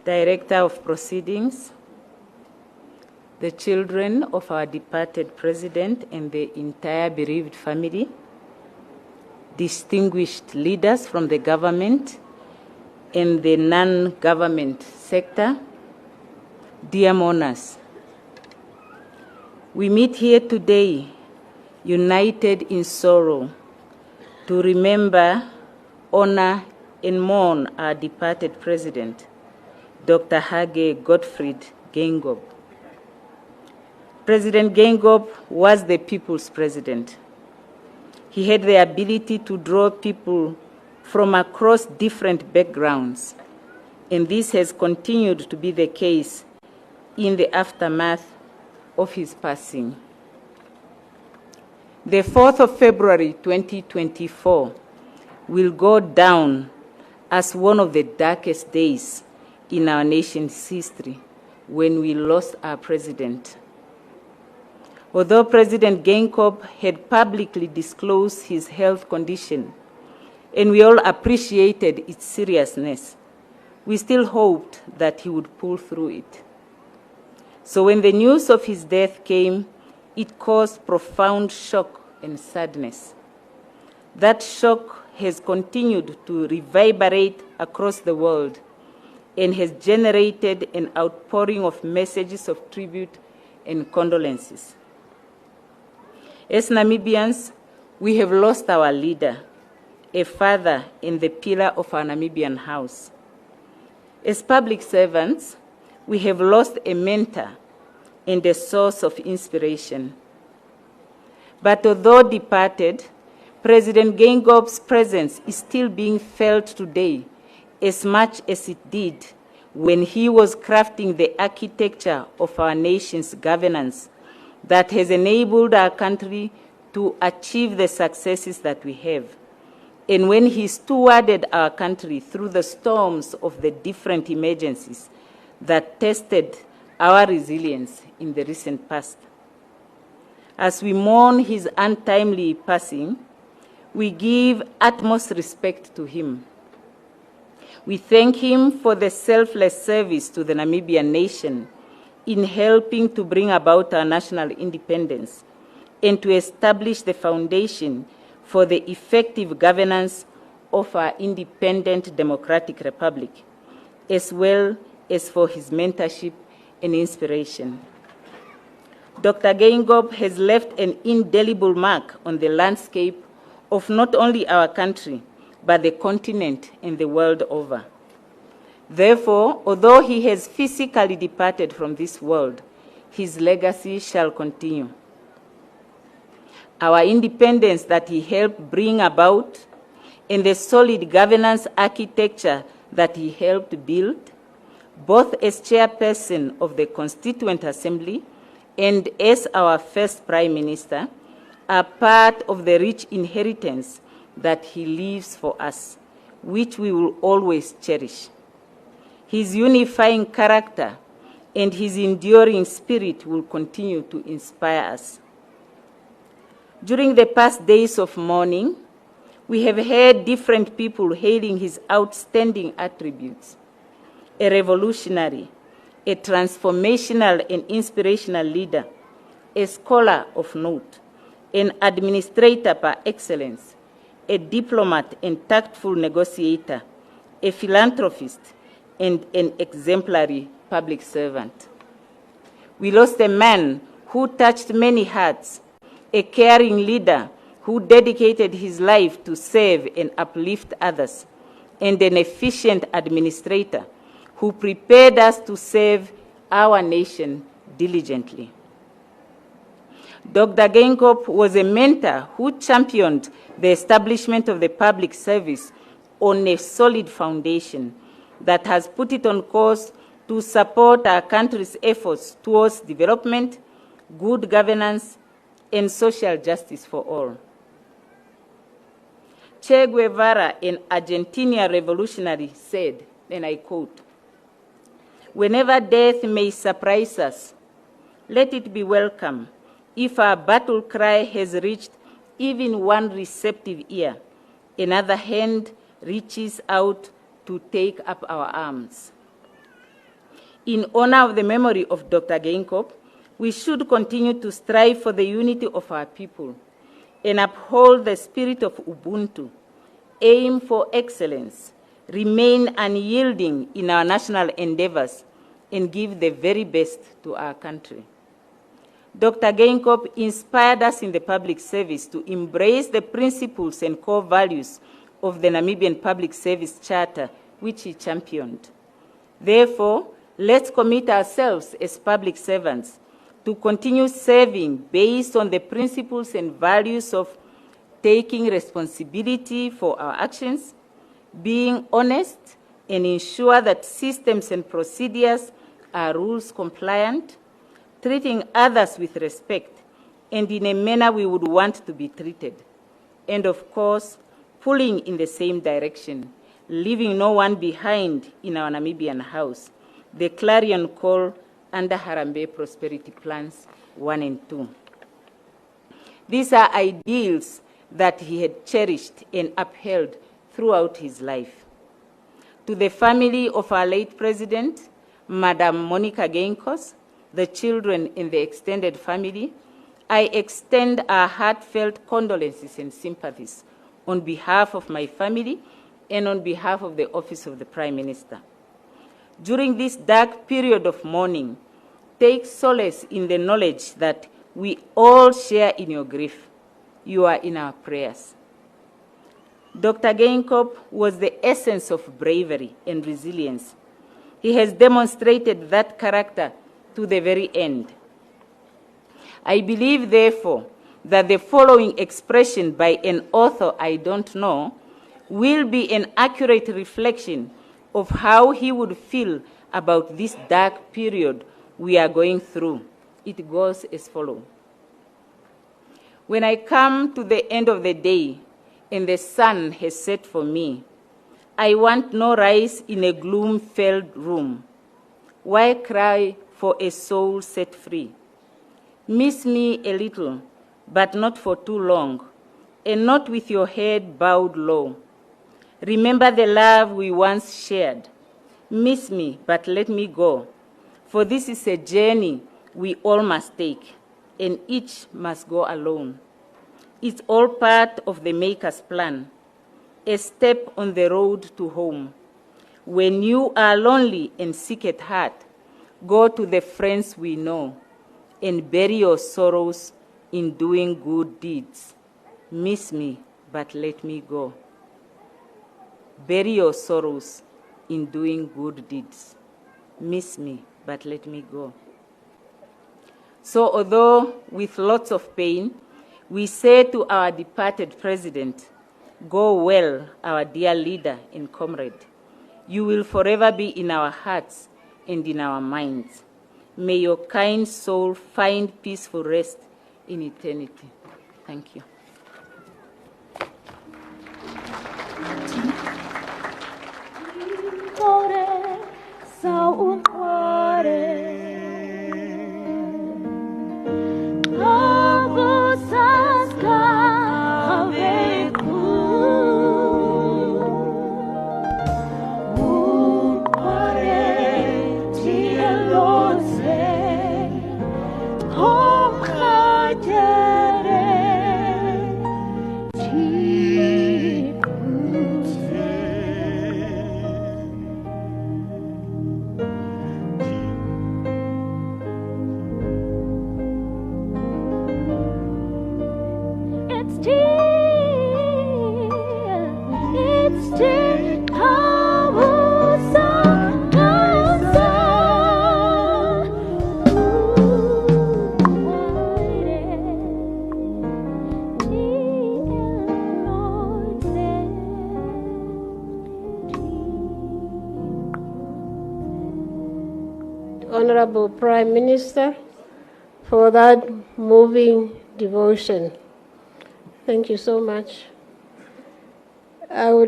Director of Proceedings, the children of our departed President and the entire bereaved family, distinguished leaders from the government and the non-government sector, dear mourners, we meet here today united in sorrow to remember, honor, and mourn our departed President, Dr. Hage Gottfried Geingob. President Geingob was the people's president. He had the ability to draw people from across different backgrounds, and this has continued to be the case in the aftermath of his passing. The 4th of February 2024 will go down as one of the darkest days in our nation's history when we lost our president. Although President Geingob had publicly disclosed his health condition, and we all appreciated its seriousness, we still hoped that he would pull through it. So when the news of his death came, it caused profound shock and sadness. That shock has continued to reverberate across the world and has generated an outpouring of messages of tribute and condolences. As Namibians, we have lost our leader, a father and the pillar of our Namibian house. As public servants, we have lost a mentor and a source of inspiration. But although departed, President Geingob's presence is still being felt today as much as it did when he was crafting the architecture of our nation's governance that has enabled our country to achieve the successes that we have, and when he stewarded our country through the storms of the different emergencies that tested our resilience in the recent past. As we mourn his untimely passing, we give utmost respect to him. We thank him for the selfless service to the Namibian nation in helping to bring about our national independence and to establish the foundation for the effective governance of our independent democratic republic, as well as for his mentorship and inspiration. Dr. Geingob has left an indelible mark on the landscape of not only our country, but the continent and the world over. Therefore, although he has physically departed from this world, his legacy shall continue. Our independence that he helped bring about and the solid governance architecture that he helped build, both as chairperson of the Constituent Assembly and as our first Prime Minister, are part of the rich inheritance that he leaves for us, which we will always cherish. His unifying character and his enduring spirit will continue to inspire us. During the past days of mourning, we have heard different people hailing his outstanding attributes: a revolutionary, a transformational and inspirational leader, a scholar of note, an administrator par excellence, a diplomat and tactful negotiator, a philanthropist, and an exemplary public servant. We lost a man who touched many hearts, a caring leader who dedicated his life to serve and uplift others, and an efficient administrator who prepared us to serve our nation diligently. Dr. Geingob was a mentor who championed the establishment of the public service on a solid foundation that has put it on course to support our country's efforts towards development, good governance, and social justice for all. Che Guevara, an Argentinian revolutionary, said, and I quote, "Whenever death may surprise us, let it be welcome if our battle cry has reached even one receptive ear, another hand reaches out to take up our arms." In honor of the memory of Dr. Geingob, we should continue to strive for the unity of our people and uphold the spirit of Ubuntu, aim for excellence, remain unyielding in our national endeavors, and give the very best to our country. Dr. Geingob inspired us in the public service to embrace the principles and core values of the Namibian Public Service Charter, which he championed. Therefore, let's commit ourselves as public servants to continue serving based on the principles and values of taking responsibility for our actions, being honest, and ensure that systems and procedures are rules compliant, treating others with respect, and in a manner we would want to be treated. And of course, pulling in the same direction, leaving no one behind in our Namibian house, the clarion call under Harambee Prosperity Plans 1 and 2. These are ideals that he had cherished and upheld throughout his life. To the family of our late president, Madam Monica Geingob, the children and the extended family, I extend our heartfelt condolences and sympathies on behalf of my family and on behalf of the Office of the Prime Minister. During this dark period of mourning, take solace in the knowledge that we all share in your grief. You are in our prayers. Dr. Geingob was the essence of bravery and resilience. He has demonstrated that character to the very end. I believe, therefore, that the following expression by an author I don't know will be an accurate reflection of how he would feel about this dark period we are going through. It goes as follows. When I come to the end of the day and the sun has set for me, I want no rise in a gloom-filled room. Why cry for a soul set free? Miss me a little, but not for too long, and not with your head bowed low. Remember the love we once shared. Miss me, but let me go, for this is a journey we all must take, and each must go alone. It's all part of the Maker's plan, a step on the road to home. When you are lonely and sick at heart, go to the friends we know and bury your sorrows in doing good deeds. Miss me, but let me go. Bury your sorrows in doing good deeds. Miss me, but let me go. So although with lots of pain, we say to our departed president, go well, our dear leader and comrade. You will forever be in our hearts and in our minds. May your kind soul find peaceful rest in eternity. Thank you. Honorable Prime Minister, for that moving devotion. Thank you so much. I would